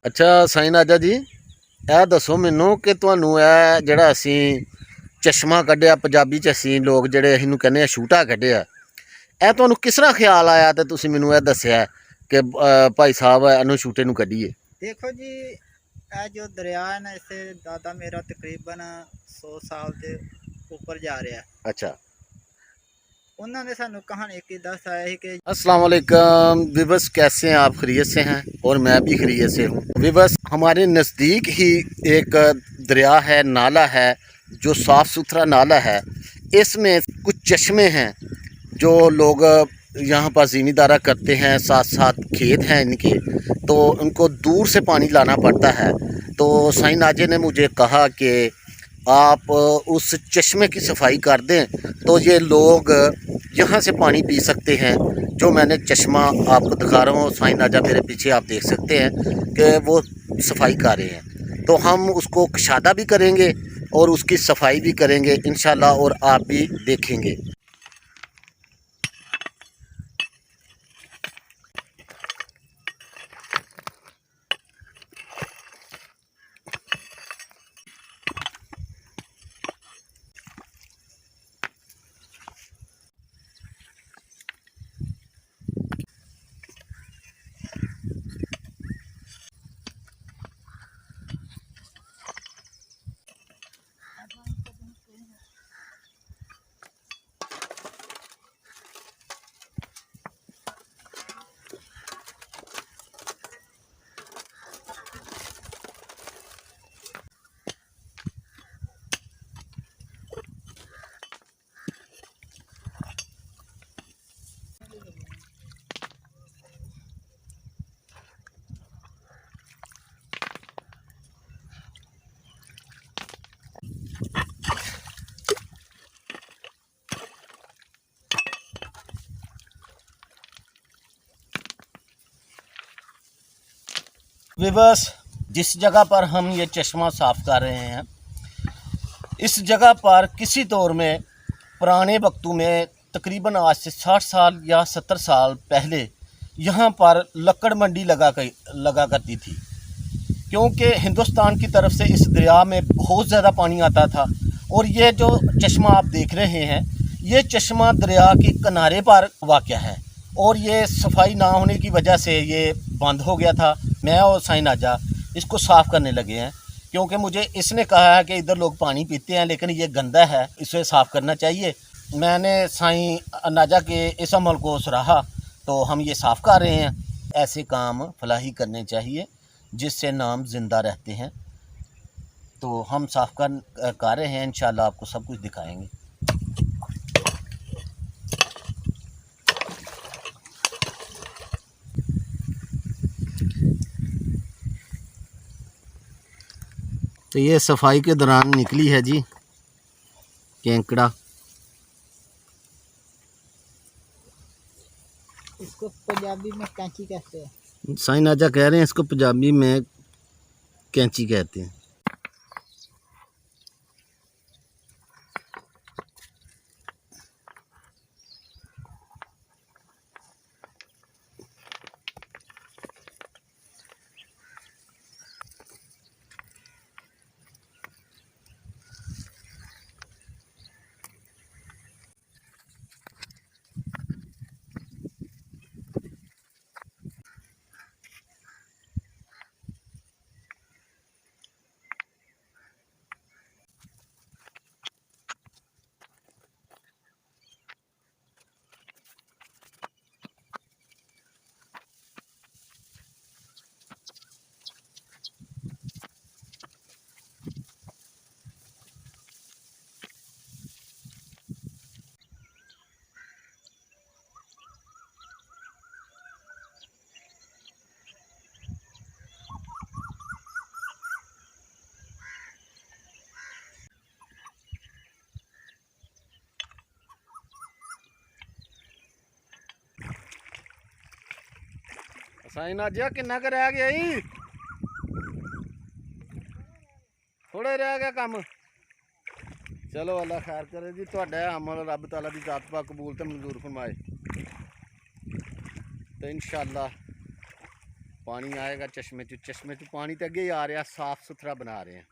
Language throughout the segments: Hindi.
अच्छा साईं नाजा जी, ਇਹ ਦੱਸੋ ਮੈਨੂੰ ਕਿ ਤੁਹਾਨੂੰ ਇਹ ਜਿਹੜਾ ਅਸੀਂ ਚਸ਼ਮਾ ਕੱਢਿਆ, ਪੰਜਾਬੀ ਚ ਅਸੀਂ ਲੋਕ ਜਿਹੜੇ ਇਹਨੂੰ ਕਹਿੰਦੇ ਆ ਛੂਟਾ ਕੱਢਿਆ, ਇਹ ਤੁਹਾਨੂੰ ਕਿਸ ਤਰ੍ਹਾਂ ਖਿਆਲ ਆਇਆ ਤੇ ਤੁਸੀਂ ਮੈਨੂੰ ਇਹ ਦੱਸਿਆ ਕਿ ਭਾਈ ਸਾਹਿਬ ਇਹਨੂੰ ਛੂਟੇ ਨੂੰ ਕੱਢੀਏ। देखो जी, यह जो दरिया है ना, इससे दादा मेरा तकरीबन 100 साल के ऊपर जा रहा है। अच्छा, उन्होंने सानू कहानी की दस आया है कि अस्सलाम वालेकुम विवस, कैसे हैं आप? खैरियत से हैं? और मैं भी खैरियत से हूँ। विवस, हमारे नज़दीक ही एक दरिया है, नाला है, जो साफ़ सुथरा नाला है। इसमें कुछ चश्मे हैं जो लोग यहाँ पर ज़मींदारा करते हैं, साथ साथ खेत हैं इनके, तो उनको दूर से पानी लाना पड़ता है। तो साईं नाजे ने मुझे कहा कि आप उस चश्मे की सफाई कर दें तो ये लोग यहाँ से पानी पी सकते हैं। जो मैंने चश्मा आपको दिखा रहा हूँ, साईं नाजा मेरे पीछे आप देख सकते हैं कि वो सफाई कर रहे हैं। तो हम उसको कशादा भी करेंगे और उसकी सफाई भी करेंगे इंशाल्लाह, और आप भी देखेंगे। विवस, जिस जगह पर हम ये चश्मा साफ़ कर रहे हैं, इस जगह पर किसी दौर में पुराने वक्तों में तकरीबन आज से 60 साल या 70 साल पहले यहाँ पर लकड़ मंडी लगा करती थी, क्योंकि हिंदुस्तान की तरफ से इस दरिया में बहुत ज़्यादा पानी आता था। और ये जो चश्मा आप देख रहे हैं, ये चश्मा दरिया के किनारे पर वाक़या है, और ये सफाई ना होने की वजह से ये बंद हो गया था। मैं और साईं नाजा इसको साफ़ करने लगे हैं, क्योंकि मुझे इसने कहा है कि इधर लोग पानी पीते हैं लेकिन ये गंदा है, इसे साफ़ करना चाहिए। मैंने साईं नाजा के इस अमल को सराहा, तो हम ये साफ़ कर रहे हैं। ऐसे काम फलाही करने चाहिए जिससे नाम ज़िंदा रहते हैं। तो हम साफ़ कर रहे हैं, इंशाल्लाह आपको सब कुछ दिखाएंगे। तो ये सफाई के दौरान निकली है जी केंकड़ा। इसको पंजाबी में कैंची कहते हैं। साईं नाजा कह रहे हैं इसको पंजाबी में कैंची कहते हैं। साईं नाजिया किन्ना क रह गया जी? थोड़ा रह गया काम। चलो अल्लाह खैर करे जी, तुहाडा अमल रब ताला दी जात पाक कबूल ते मंजूर फरमाए। तो इंशाअल्लाह पानी आएगा चश्मे चो पानी तो अगे ही आ रहा, साफ सुथरा बना रहे हैं।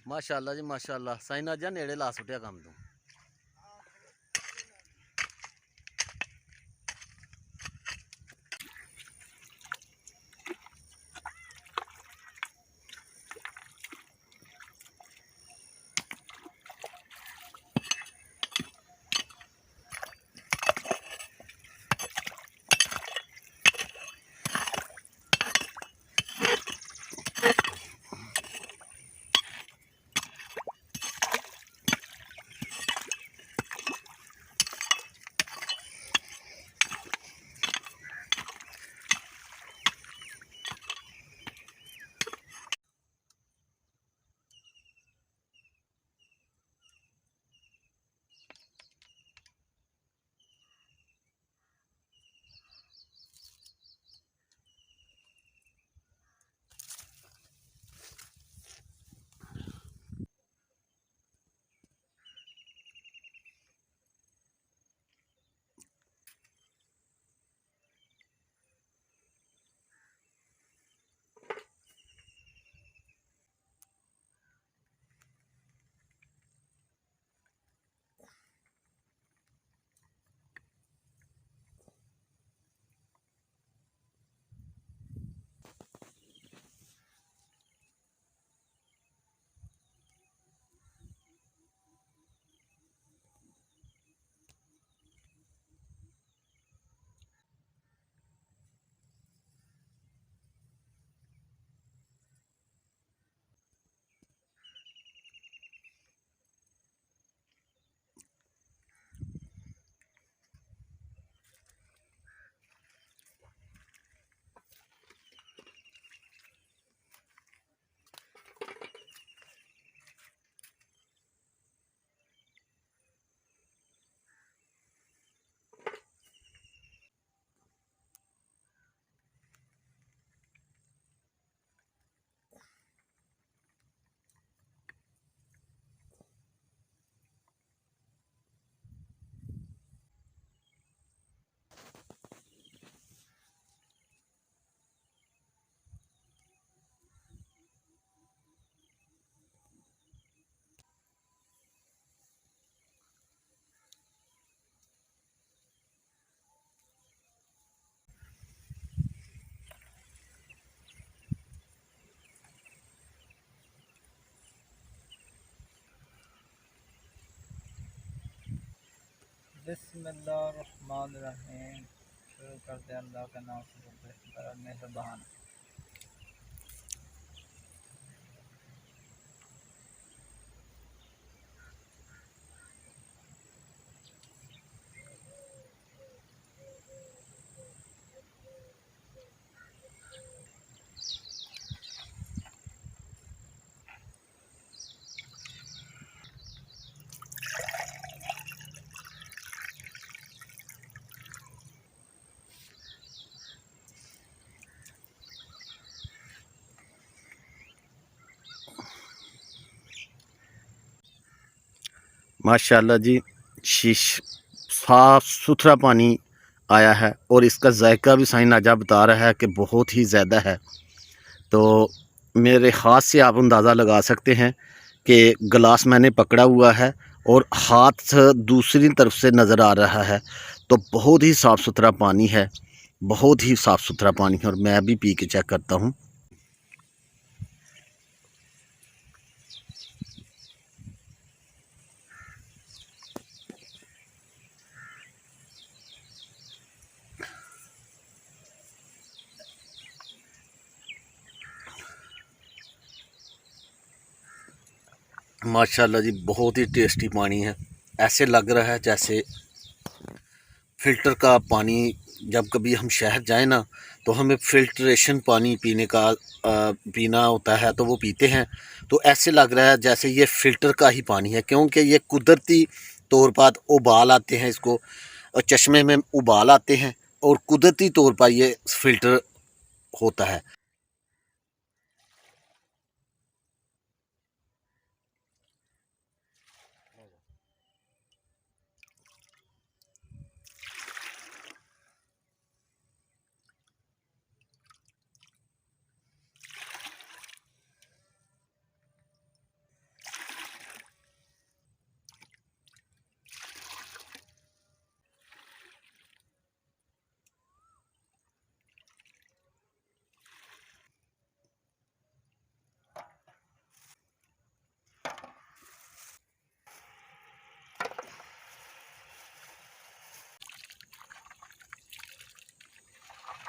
माशाल्लाह जी माशाल्लाह। साइना जा नेड़े ला सुटिया काम तू। बिस्मिल्लाहिर्रहमानिर्रहीम। शुरू करते हैं अल्लाह का नाम से, बड़ा मेहरबान। माशाल्लाह जी, शीश साफ सुथरा पानी आया है और इसका जायका भी साईं नाजा बता रहा है कि बहुत ही ज़्यादा है। तो मेरे हाथ से आप अंदाज़ा लगा सकते हैं कि गिलास मैंने पकड़ा हुआ है और हाथ दूसरी तरफ से नज़र आ रहा है। तो बहुत ही साफ़ सुथरा पानी है, बहुत ही साफ़ सुथरा पानी है। और मैं भी पी के चेक करता हूँ। माशाल्लाह जी, बहुत ही टेस्टी पानी है। ऐसे लग रहा है जैसे फ़िल्टर का पानी। जब कभी हम शहर जाएं ना, तो हमें फ़िल्ट्रेशन पानी पीना होता है, तो वो पीते हैं। तो ऐसे लग रहा है जैसे ये फ़िल्टर का ही पानी है, क्योंकि ये कुदरती तौर पर उबाल आते हैं, इसको चश्मे में उबाल आते हैं और कुदरती तौर पर ये फ़िल्टर होता है।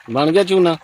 बन गया चूना।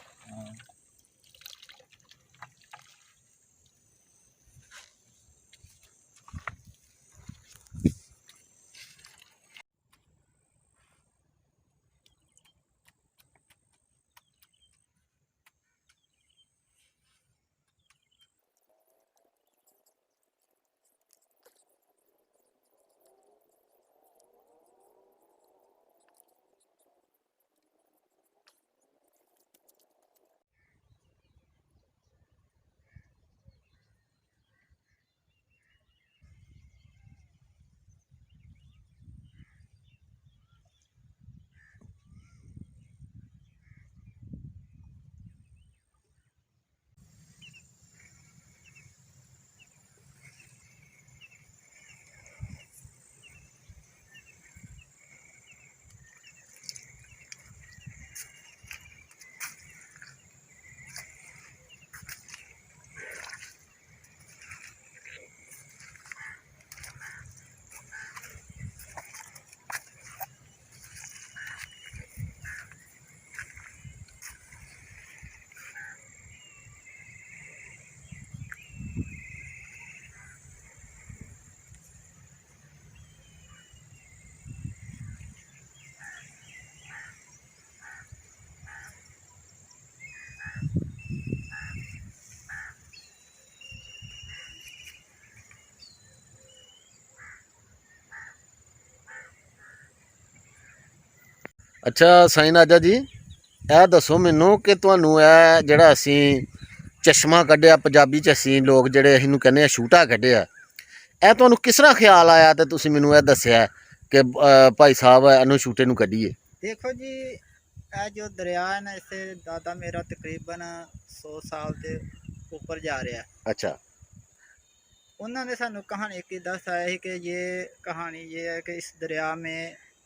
अच्छा साईं नाजा जी, ਇਹ ਦੱਸੋ ਮੈਨੂੰ ਕਿ ਤੁਹਾਨੂੰ ਇਹ ਜਿਹੜਾ ਅਸੀਂ ਚਸ਼ਮਾ ਕੱਢਿਆ, ਪੰਜਾਬੀ ਚ ਅਸੀਂ ਲੋਕ ਜਿਹੜੇ ਇਹਨੂੰ ਕਹਿੰਦੇ ਆ ਛੂਟਾ ਕੱਢਿਆ, ਇਹ ਤੁਹਾਨੂੰ ਕਿਸ ਤਰ੍ਹਾਂ ਖਿਆਲ ਆਇਆ ਤੇ ਤੁਸੀਂ ਮੈਨੂੰ ਇਹ ਦੱਸਿਆ ਕਿ ਭਾਈ ਸਾਹਿਬ ਇਹਨੂੰ ਛੂਟੇ ਨੂੰ ਕੱਢੀਏ? देखो जी, ਇਹ ਜੋ ਦਰਿਆ ਹੈ ਨਾ, ਇਸੇ ਦਾਦਾ ਮੇਰਾ ਤਕਰੀਬਨ 100 ਸਾਲ ਦੇ ਉੱਪਰ ਜਾ ਰਿਹਾ ਹੈ। ਅੱਛਾ उन्होंने सानू कहानी की दसाया है कि ये कहानी ये है कि इस दरिया में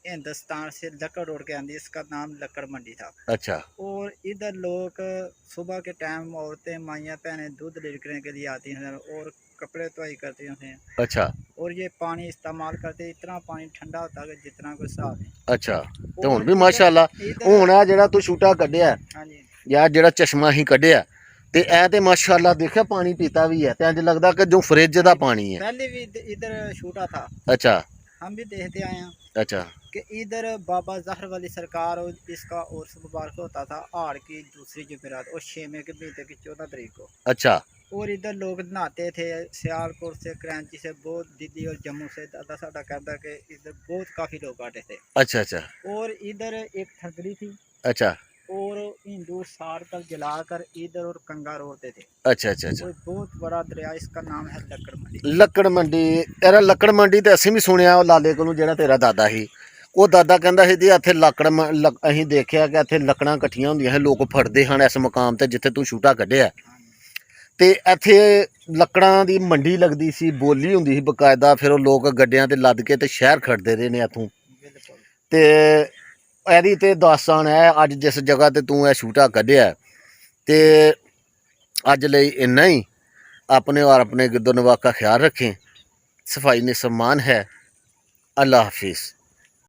हिंदुस्तान से लकड़ उड़ के आती, इसका नाम लकड़ मंडी था। अच्छा और इधर लोग सुबह के टाइम औरतें माइयाँ बहनें दूध लेने के लिए आती हैं और कपड़े धोई करती हैं। अच्छा और ये पानी इस्तेमाल करते, इतना पानी ठंडा होता है कि जितना कोई हिसाब नहीं। अच्छा ਤੇ ਹੁਣ ਵੀ ਮਾਸ਼ਾਅੱਲਾ ਹੁਣ ਆ ਜਿਹੜਾ ਤੂੰ ਛੂਟਾ ਕੱਢਿਆ हाँ जी, ਜਾਂ ਜਿਹੜਾ ਚਸ਼ਮਾ ਹੀ ਕੱਢਿਆ ਤੇ ਇਹ ਤੇ ਮਾਸ਼ਾਅੱਲਾ ਦੇਖਿਆ ਪਾਣੀ ਪੀਤਾ ਵੀ ਹੈ ਤੇ ਇੰਜ ਲੱਗਦਾ ਕਿ ਜੋ ਫਰਿੱਜ ਦਾ ਪਾਣੀ ਹੈ। पहले भी इधर छूटा था, अच्छा हम भी देखते आए हैं अच्छा कि इधर बाबा जहर वाली सरकार और इसका उर्स मुबारक होता था हाड़ की दूसरी जुमेरात और 6 मई के महीने की 14 तारीख को। अच्छा और इधर लोग नहाते थे, सियालकोट से, कराची से, बहुत दिल्ली और जम्मू से दादा साडा कहता कि इधर बहुत काफ़ी लोग आते थे। अच्छा अच्छा और इधर एक ठगरी थी अच्छा और हिंदू साड़ कर जलाकर इधर और कंगा रोते थे। अच्छा अच्छा अच्छा कोई बहुत बड़ा दरिया, इसका नाम है लक्कड़ मंडी। ਲੱਕੜ ਮੰਡੀ, ਇਹਦਾ ਲੱਕੜ ਮੰਡੀ ਤੇ ਅਸੀਂ ਵੀ ਸੁਣਿਆ ਉਹ ਲਾਲੇ ਕੋਲੋਂ, ਜਿਹੜਾ ਤੇਰਾ ਦਾਦਾ ਸੀ ਉਹ ਦਾਦਾ ਕਹਿੰਦਾ ਸੀ ਜੀ ਇੱਥੇ ਅਸੀਂ ਦੇਖਿਆ ਕਿ ਇੱਥੇ ਲੱਕੜਾਂ ਇਕੱਠੀਆਂ ਹੁੰਦੀਆਂ ਸੀ, ਲੋਕ ਫੜਦੇ ਹਨ ਇਸ ਮੁਕਾਮ ਤੇ ਜਿੱਥੇ ਤੂੰ ਛੂਟਾ ਕੱਢਿਆ ਤੇ ਇੱਥੇ ਲੱਕੜਾਂ ਦੀ ਮੰਡੀ ਲੱਗਦੀ ਸੀ, ਬੋਲੀ ਹੁੰਦੀ ਸੀ ਬਕਾਇਦਾ, ਫਿਰ ਉਹ ਲੋਕ ਗੱਡਿਆਂ ਤੇ ਲੱਦ ਕੇ ਤੇ ਸ਼ਹਿਰ ਖੜਦੇ ਰਹੇ ਨੇ ਇੱਥੋਂ। बिल्कुल। ਤੇ ਇਹਦੀ ਤੇ ਦਾਸਤਾਨ ਹੈ ਅੱਜ ਜਿਸ ਜਗ੍ਹਾ ਤੇ ਤੂੰ ਇਹ ਛੂਟਾ ਕੱਢਿਆ। ਤੇ ਅੱਜ ਲਈ ਇੰਨਾ ਹੀ। अपने और अपने गिरदो नवाब का ख्याल रखें। सफाई ने सम्मान है। अल्लाह हाफिज़।